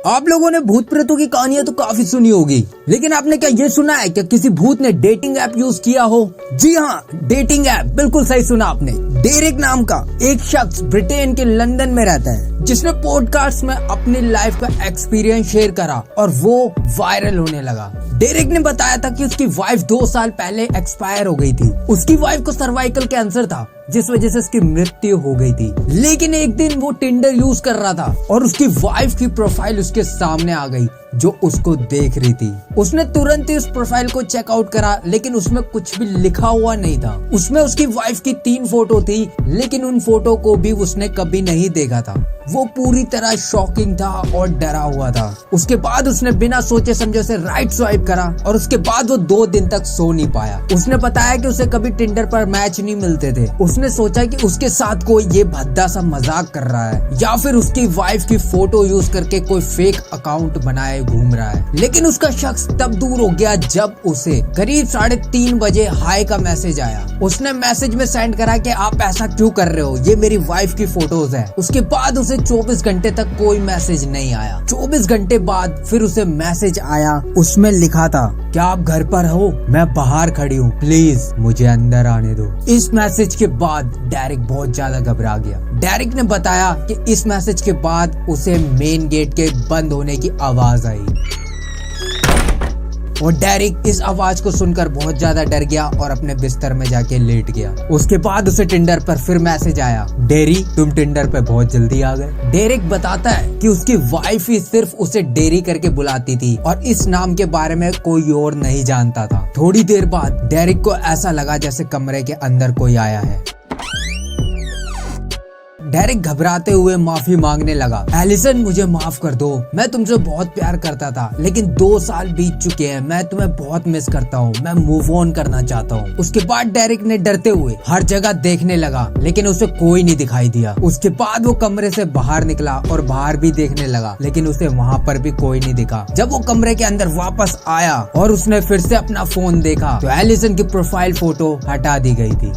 आप लोगों ने भूत प्रेतों की कहानियां तो काफी सुनी होगी, लेकिन आपने क्या ये सुना है कि किसी भूत ने डेटिंग ऐप यूज किया हो? जी हाँ, डेटिंग ऐप, बिल्कुल सही सुना आपने। डेरिक नाम का एक शख्स ब्रिटेन के लंदन में रहता है, जिसने पॉडकास्ट में अपनी लाइफ का एक्सपीरियंस शेयर करा और वो वायरल होने लगा। डेरिक ने बताया था कि उसकी वाइफ 2 साल पहले एक्सपायर हो गई थी। उसकी वाइफ को सर्वाइकल कैंसर था, जिस वजह से उसकी मृत्यु हो गई थी। लेकिन एक दिन वो टिंडर यूज कर रहा था और उसकी वाइफ की प्रोफाइल उसके सामने आ गई, जो उसको देख रही थी। उसने तुरंत ही उस प्रोफाइल को चेकआउट करा, लेकिन उसमें कुछ भी लिखा हुआ नहीं था। उसमें उसकी वाइफ की 3 फोटो थी, लेकिन उन फोटो को भी उसने कभी नहीं देखा था। वो पूरी तरह शॉकिंग था और डरा हुआ था। उसके बाद उसने बिना सोचे समझे उसे राइट स्वाइप करा और उसके बाद वो 2 दिन तक सो नहीं पाया। उसने बताया कि उसे कभी टिंडर पर मैच नहीं मिलते थे। उसने सोचा कि उसके साथ कोई ये भद्दा सा मजाक कर रहा है या फिर उसकी वाइफ की फोटो यूज करके कोई फेक अकाउंट बनाए घूम रहा है। लेकिन उसका शख्स तब दूर हो गया जब उसे करीब 3:30 बजे हाय का मैसेज आया। उसने मैसेज में सेंड करा कि आप ऐसा क्यों कर रहे हो, ये मेरी वाइफ की फोटोज है। उसके बाद उसे 24 घंटे तक कोई मैसेज नहीं आया। 24 घंटे बाद फिर उसे मैसेज आया। उसमें लिखा था, क्या आप घर पर हो? मैं बाहर खड़ी हूँ, प्लीज मुझे अंदर आने दो। इस मैसेज के बाद डेरिक बहुत ज्यादा घबरा गया। डेरिक ने बताया कि इस मैसेज के बाद उसे मेन गेट के बंद होने की आवाज आई और डेरिक इस आवाज को सुनकर बहुत ज्यादा डर गया और अपने बिस्तर में जाके लेट गया। उसके बाद उसे टिंडर पर फिर मैसेज आया, डेरी तुम टिंडर पे बहुत जल्दी आ गए। डेरिक बताता है कि उसकी वाइफ ही सिर्फ उसे डेरी करके बुलाती थी और इस नाम के बारे में कोई और नहीं जानता था। थोड़ी देर बाद डेरिक को ऐसा लगा जैसे कमरे के अंदर कोई आया है। डेरिक घबराते हुए माफी मांगने लगा। एलिसन, मुझे माफ कर दो, मैं तुमसे बहुत प्यार करता था, लेकिन 2 साल बीत चुके हैं, मैं तुम्हें बहुत मिस करता हूँ, मैं मूव ऑन करना चाहता हूँ। उसके बाद डेरिक ने डरते हुए हर जगह देखने लगा, लेकिन उसे कोई नहीं दिखाई दिया। उसके बाद वो कमरे से बाहर निकला और बाहर भी देखने लगा, लेकिन उसे वहाँ पर भी कोई नहीं दिखा। जब वो कमरे के अंदर वापस आया और उसने फिर से अपना फोन देखा तो एलिसन की प्रोफाइल फोटो हटा दी गई थी।